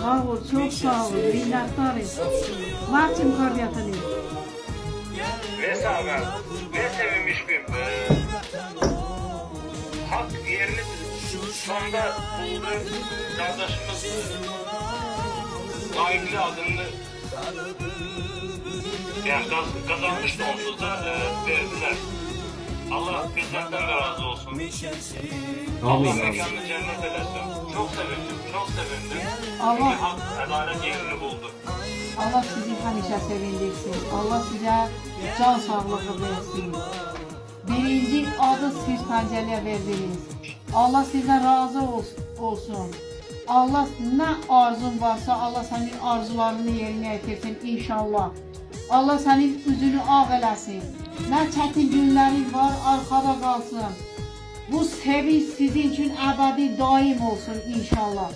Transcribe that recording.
Sağ ol, çok sağ ol. Minnettarız. Marçın kardiyatını. Ve sağlar, ve sevinmiş gün. Hak yerini sonunda buldu. Kardeşimiz Naimli adını yani kazanmıştı, onsuz da verdiler. Allah bizden de razı olsun. Allah mekanını cennet eylesin. Çok sevindim, çok sevindim. Çünkü hak adalet yerini buldu. Allah sizi həmişə sevindirsin. Allah sizə can sağlığı versin. Birinci adı siz pəncəliyə verdiniz. Allah sizə razı olsun. Allah nə arzun varsa Allah sənin arzularını yerinə yetirsin inşallah. Allah sənin üzünü ağ eləsin. Nə çətin günlərin var arkada qalsın. Bu sevinç sizin üçün əbədi daim olsun inşallah.